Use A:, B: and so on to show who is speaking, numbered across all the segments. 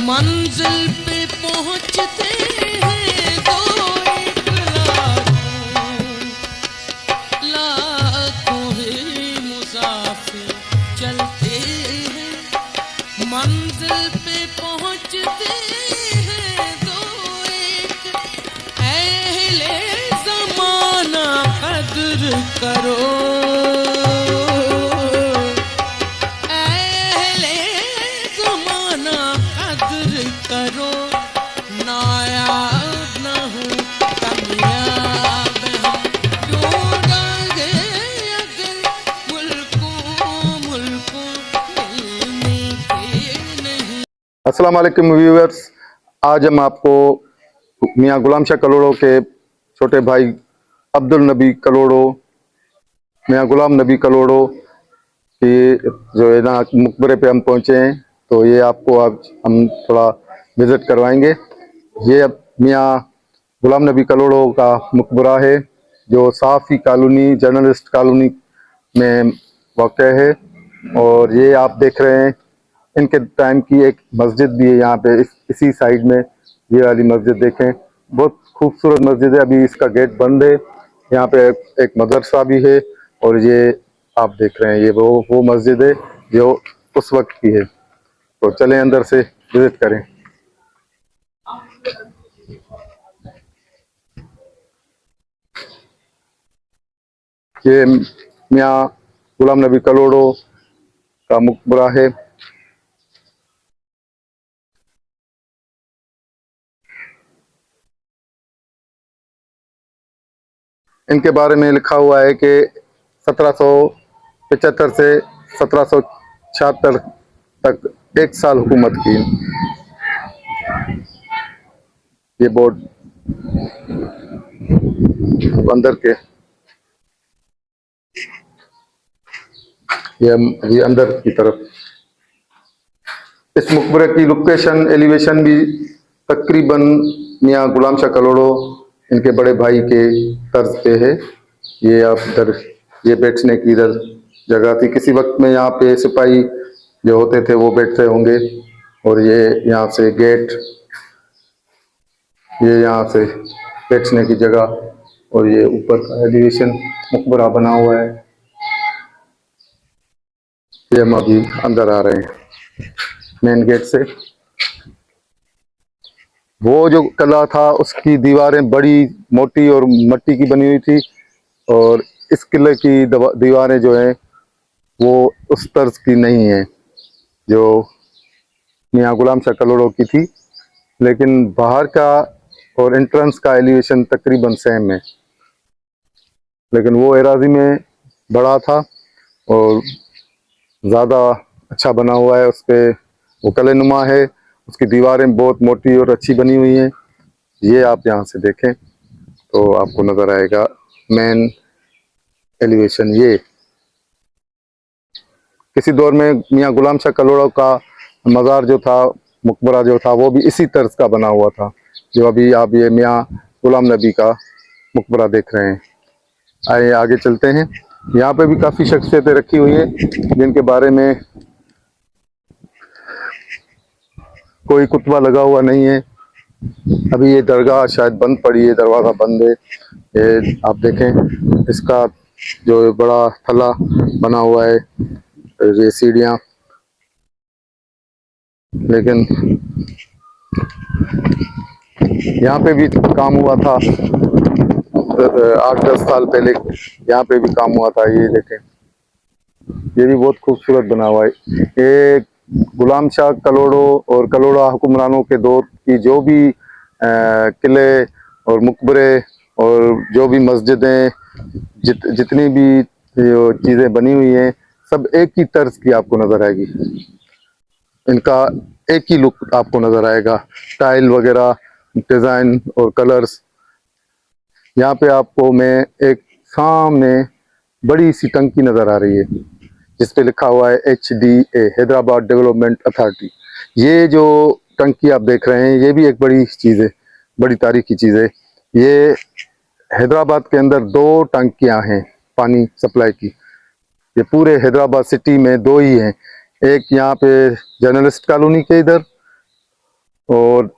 A: मंजिल पे पहुंचते हैं दो एक लाखों ही मुसाफिर चलते हैं। मंजिल पे पहुंचते हैं दो एक अहले ज़माना कद्र करो, करो नायाब न हो कामयाब हम ढूंढेंगे अगर मुल्कों मिलने के नहीं।
B: अस्सलाम वालेकुम व्यूअर्स, आज हम आपको मियाँ गुलाम शाह कलोड़ो के छोटे भाई अब्दुल नबी कलोड़ो, मियाँ गुलाम नबी कलोड़ो की जो है ना मकबरे पे हम पहुंचे हैं, तो ये आपको आज हम थोड़ा विजिट करवाएंगे। ये अब मियाँ गुलाम नबी कलोड़ो का मकबरा है जो साफ़ी कॉलोनी जर्नलिस्ट कॉलोनी में वाक़ है। और ये आप देख रहे हैं इनके टाइम की एक मस्जिद भी है यहाँ पे, इसी साइड में ये वाली मस्जिद देखें, बहुत खूबसूरत मस्जिद है। अभी इसका गेट बंद है। यहाँ पे एक मदरसा भी है और ये आप देख रहे हैं ये वो मस्जिद है जो उस वक्त की है। तो चलें अंदर से विजिट करें। ये मियाँ गुलाम नबी कलोड़ो का मकबरा है। इनके बारे में लिखा हुआ है कि 1775 से 1776 तक 1 साल हुकूमत की। ये बोर्ड अंदर के ये अंदर की तरफ। इस मकबरे की लोकेशन एलिवेशन भी तकरीबन मियाँ गुलाम शाह कलोड़ो इनके बड़े भाई के तर्ज पे है। ये आप इधर ये बैठने की इधर जगह थी, किसी वक्त में यहाँ पे सिपाही जो होते थे वो बैठते होंगे। और ये यहाँ से गेट, ये यहाँ से बैठने की जगह, और ये ऊपर का एलिवेशन मकबरा बना हुआ है। ये हम अभी अंदर आ रहे हैं मेन गेट से। वो जो किला था उसकी दीवारें बड़ी मोटी और मिट्टी की बनी हुई थी, और इस किले की दीवारें जो हैं वो उस तर्ज की नहीं है जो मियाँ गुलाम शाह कलोड़ो की थी, लेकिन बाहर का और एंट्रेंस का एलिवेशन तकरीबन सेम है। लेकिन वो एराजी में बड़ा था और ज़्यादा अच्छा बना हुआ है। उस पर वो कलेनुमा है, उसकी दीवारें बहुत मोटी और अच्छी बनी हुई हैं। ये आप यहाँ से देखें तो आपको नज़र आएगा मेन एलिवेशन। ये किसी दौर में मियाँ गुलाम शाह कलोड़ो का मज़ार जो था, मकबरा जो था, वो भी इसी तर्ज का बना हुआ था जो अभी आप ये मियाँ गुलाम नबी का मकबरा देख रहे हैं। आइए आगे चलते हैं। यहाँ पे भी काफ़ी शख्सियतें रखी हुई हैं जिनके बारे में कोई कुतबा लगा हुआ नहीं है। अभी ये दरगाह शायद बंद पड़ी है, दरवाज़ा बंद है। ये आप देखें इसका जो बड़ा थला बना हुआ है, ये सीढ़ियाँ, लेकिन यहाँ पे भी काम हुआ था 8-10 साल पहले, यहाँ पे भी काम हुआ था। ये देखें ये भी बहुत खूबसूरत बना हुआ है। ये गुलाम शाह कलोड़ो और कलोड़ा हुक्मरानों के दौर की जो भी किले और मकबरे और जो भी मस्जिदें जितनी भी चीज़ें बनी हुई हैं सब एक ही तर्ज की आपको नज़र आएगी। इनका एक ही लुक आपको नज़र आएगा, टाइल वगैरह, डिज़ाइन और कलर्स। यहाँ पे आपको मैं एक सामने बड़ी सी टंकी नज़र आ रही है जिस पे लिखा हुआ है HDA, हैदराबाद डेवलपमेंट अथॉरिटी। ये जो टंकी आप देख रहे हैं ये भी एक बड़ी चीज़ है, बड़ी तारीखी चीज़ है। ये हैदराबाद के अंदर 2 टंकियां हैं पानी सप्लाई की। ये पूरे हैदराबाद सिटी में 2 ही हैं, एक यहाँ पे जर्नलिस्ट कॉलोनी के इधर और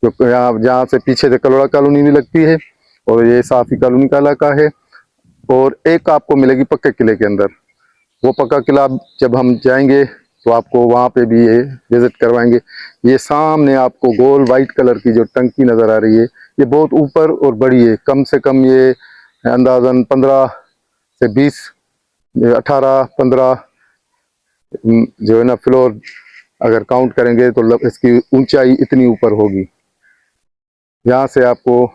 B: जो यहाँ जहाँ से पीछे से कलोड़ा कॉलोनी भी लगती है, और ये साफी कॉलोनी का इलाका है। और एक आपको मिलेगी पक्के किले के अंदर। वो पक्का किला जब हम जाएंगे तो आपको वहाँ पे भी ये विजिट करवाएंगे। ये सामने आपको गोल वाइट कलर की जो टंकी नज़र आ रही है, ये बहुत ऊपर और बड़ी है। कम से कम ये अंदाजन 15 से 20, 18, 15 जो है ना फ्लोर अगर काउंट करेंगे तो इसकी ऊंचाई इतनी ऊपर होगी। यहाँ से आपको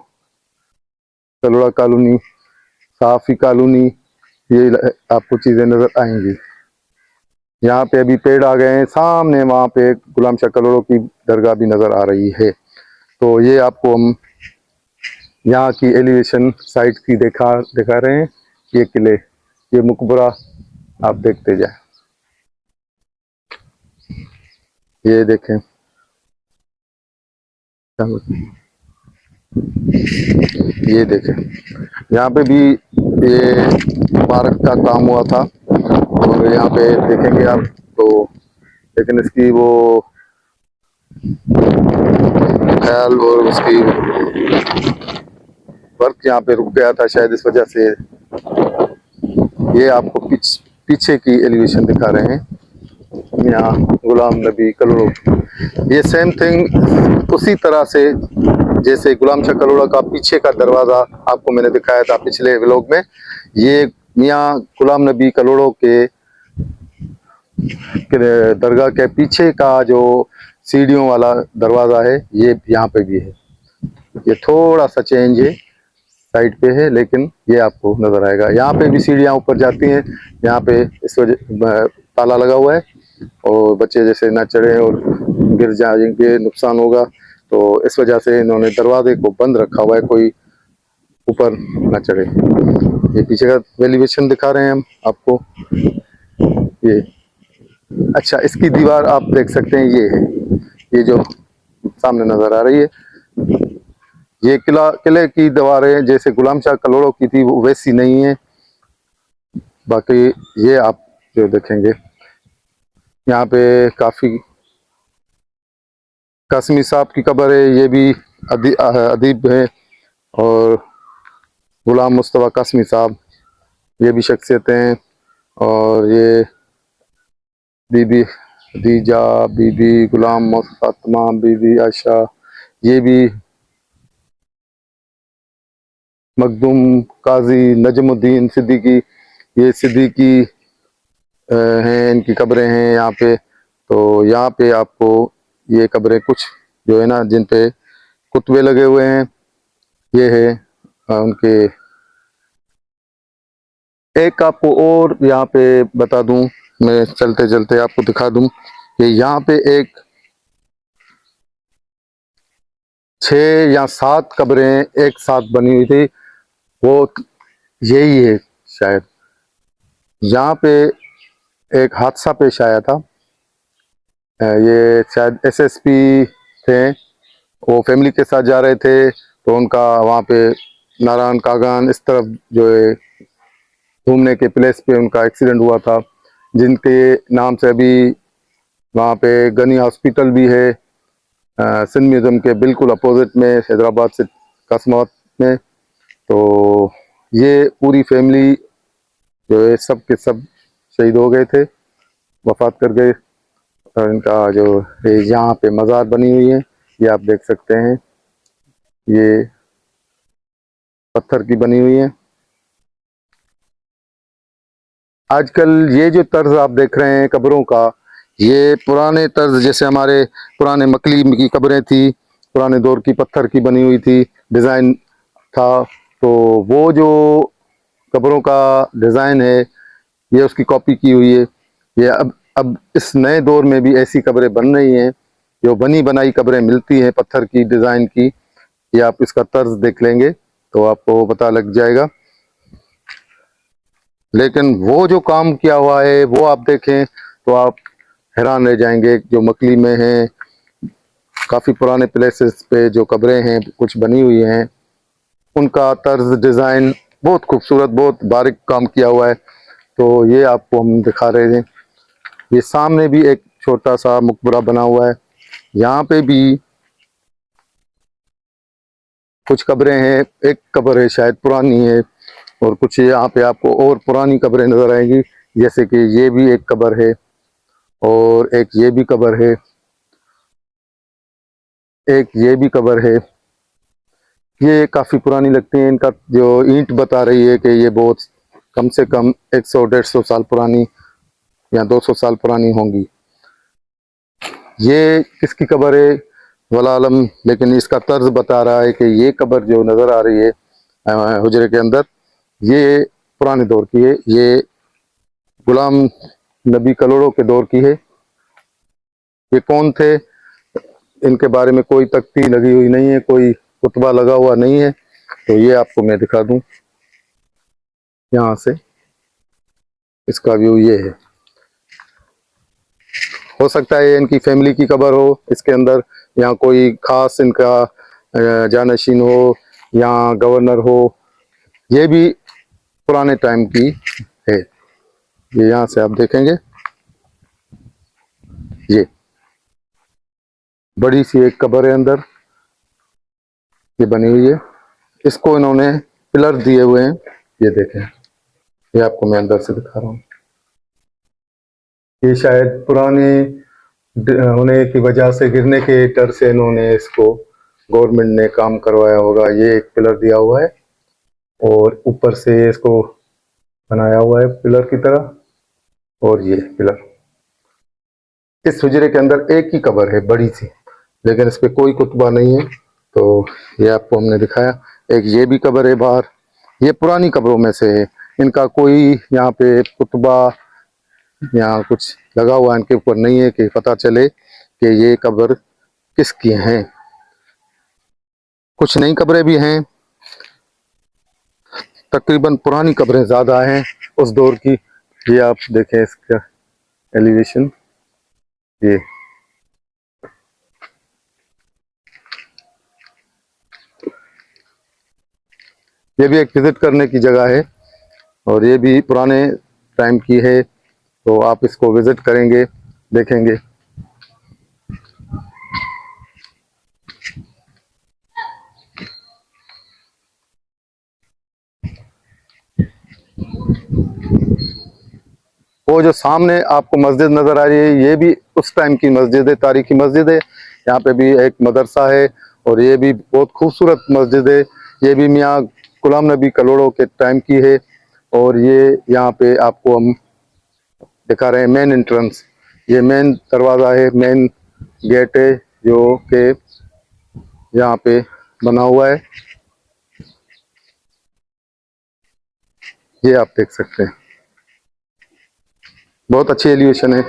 B: कलोड़ा कॉलोनी, साफी कॉलोनी, ये आपको चीज़ें नज़र आएंगी। यहाँ पे अभी पेड़ आ गए हैं, सामने वहाँ पे गुलाम शाह कलोड़ों की दरगाह भी नज़र आ रही है। तो ये आपको हम यहाँ की एलिवेशन साइट की दिखा रहे हैं। ये किले, ये मकबरा आप देखते जाए। ये देखें, ये देखें, यहाँ पे भी ये पार्क का काम हुआ था, और यहाँ पे देखेंगे आप तो, लेकिन इसकी वो ख्याल और उसकी वर्क यहाँ पे रुक गया था शायद, इस वजह से। ये आपको पीछे की एलिवेशन दिखा रहे हैं यहाँ गुलाम नबी कलोड़ों। ये सेम थिंग उसी तरह से जैसे गुलाम शाह कलोड़ा का पीछे का दरवाज़ा आपको मैंने दिखाया था पिछले व्लॉग में। ये मियाँ गुलाम नबी कलोड़ों के दरगाह के पीछे का जो सीढ़ियों वाला दरवाज़ा है, ये यहाँ पे भी है। ये थोड़ा सा चेंज है, साइड पे है, लेकिन ये आपको नजर आएगा। यहाँ पे भी सीढ़ियाँ ऊपर जाती हैं। यहाँ पे इस वजह ताला लगा हुआ है, और बच्चे जैसे ना चढ़े और गिर जाएंगे, नुकसान होगा, तो इस वजह से इन्होंने दरवाजे को बंद रखा हुआ है, कोई ऊपर ना चढ़े। ये पीछे का एलिवेशन दिखा रहे हैं हम आपको। ये अच्छा, इसकी दीवार आप देख सकते हैं, ये है, ये जो सामने नजर आ रही है, ये किले की दीवारें जैसे गुलाम शाह कलोड़ों की थी वो वैसी नहीं है। बाकी ये आप जो देखेंगे यहाँ पे काफी कासमी साहब की कब्र है, ये भी अदीब है, और गुलाम मुस्तफ़ा कासमी साहब, ये भी शख्सियत हैं। और ये बीबी खदीजा, बीबी गुलाम फातिमा, बीबी आयशा, ये भी मखदूम काजी नजमुद्दीन सिद्दीकी, ये सिद्दीकी हैं, इनकी कब्रें हैं यहाँ पे। तो यहाँ पे आपको ये कब्रें कुछ जो है ना जिन पे कुतबे लगे हुए हैं, ये है उनके। एक आपको और यहाँ पे बता दूं, मैं चलते चलते आपको दिखा दूं कि यहाँ पे एक 6 या 7 कब्रें एक साथ बनी हुई थी, वो यही है शायद। यहाँ पे एक हादसा पेश आया था, ये शायद एसएसपी थे, वो फैमिली के साथ जा रहे थे, तो उनका वहाँ पे नारायण कागान इस तरफ जो है घूमने के प्लेस पे उनका एक्सीडेंट हुआ था, जिनके नाम से अभी वहाँ पे गनी हॉस्पिटल भी है, सिंध म्यूज़ियम के बिल्कुल अपोजिट में, हैदराबाद से कासमावत में। तो ये पूरी फैमिली जो है सब के सब शहीद हो गए थे, वफात कर गए। और इनका जो यहाँ पे मज़ार बनी हुई है, ये आप देख सकते हैं, ये पत्थर की बनी हुई है। आजकल ये जो तर्ज आप देख रहे हैं कब्रों का, ये पुराने तर्ज जैसे हमारे पुराने मकली की कब्रें थी, पुराने दौर की पत्थर की बनी हुई थी, डिज़ाइन था, तो वो जो कब्रों का डिज़ाइन है ये उसकी कॉपी की हुई है। ये अब इस नए दौर में भी ऐसी कब्रें बन रही हैं, जो बनी बनाई कब्रें मिलती हैं पत्थर की डिज़ाइन की। ये आप इसका तर्ज देख लेंगे तो आपको पता लग जाएगा। लेकिन वो जो काम किया हुआ है वो आप देखें तो आप हैरान रह जाएंगे। जो मकली में हैं, काफ़ी पुराने प्लेसेस पे जो कब्रें हैं कुछ बनी हुई हैं, उनका तर्ज डिज़ाइन बहुत खूबसूरत, बहुत बारीक काम किया हुआ है। तो ये आपको हम दिखा रहे हैं। ये सामने भी एक छोटा सा मकबरा बना हुआ है, यहाँ पे भी कुछ कब्रें हैं, एक कब्र है शायद पुरानी है, और कुछ यहाँ पे आपको और पुरानी कब्रें नजर आएंगी, जैसे कि ये भी एक कब्र है, और एक ये भी कब्र है, एक ये भी कब्र है। ये काफी पुरानी लगती है, इनका जो ईंट बता रही है कि ये बहुत कम से कम 100-150 साल पुरानी या 200 साल पुरानी होंगी। ये किसकी कब्र है वला आलम, लेकिन इसका तर्ज बता रहा है कि ये कब्र जो नजर आ रही है हुजरे के अंदर, ये पुराने दौर की है, ये गुलाम नबी कलोड़ों के दौर की है। ये कौन थे, इनके बारे में कोई तख्ती लगी हुई नहीं है, कोई कुतबा लगा हुआ नहीं है, तो ये आपको मैं दिखा दूं यहाँ से। इसका व्यू ये है। हो सकता है ये इनकी फैमिली की कब्र हो इसके अंदर, या कोई खास इनका जानशीन हो, या गवर्नर हो। ये भी पुराने टाइम की है। ये यहाँ से आप देखेंगे, ये बड़ी सी एक कब्र है अंदर, ये बनी हुई है। इसको इन्होंने पिलर दिए हुए हैं, ये देखें, ये आपको मैं अंदर से दिखा रहा हूँ। ये शायद पुराने होने की वजह से, गिरने के डर से इन्होंने इसको, गवर्नमेंट ने काम करवाया होगा। ये एक पिलर दिया हुआ है और ऊपर से इसको बनाया हुआ है पिलर की तरह, और ये पिलर। इस हुजरे के अंदर एक ही कब्र है बड़ी सी, लेकिन इस पे कोई कुतबा नहीं है, तो ये आपको हमने दिखाया। एक ये भी कब्र है बाहर, ये पुरानी कब्रों में से है, इनका कोई यहाँ पे कुतबा या कुछ लगा हुआ इनके ऊपर नहीं है कि पता चले कि ये कब्र किसकी हैं। कुछ नई कब्रें भी हैं, तकरीबन पुरानी कब्रें ज्यादा हैं उस दौर की। ये आप देखें इसका एलिवेशन, ये भी एक विजिट करने की जगह है, और ये भी पुराने टाइम की है, तो आप इसको विजिट करेंगे, देखेंगे। वो जो सामने आपको मस्जिद नजर आ रही है, ये भी उस टाइम की मस्जिद है, तारीखी मस्जिद है। यहाँ पे भी एक मदरसा है, और ये भी बहुत खूबसूरत मस्जिद है। ये भी मियाँ गुलाम नबी कलोड़ों के टाइम की है, और ये यहाँ पे आपको हम दिखा रहे हैं मेन एंट्रेंस। ये मेन दरवाज़ा है, मेन गेट है, जो कि यहाँ पे बना हुआ है। ये आप देख सकते हैं, बहुत अच्छी एलिवेशन है।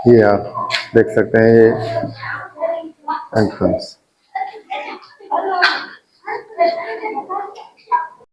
B: ये आप देख सकते हैं, ये एंट्रेंस।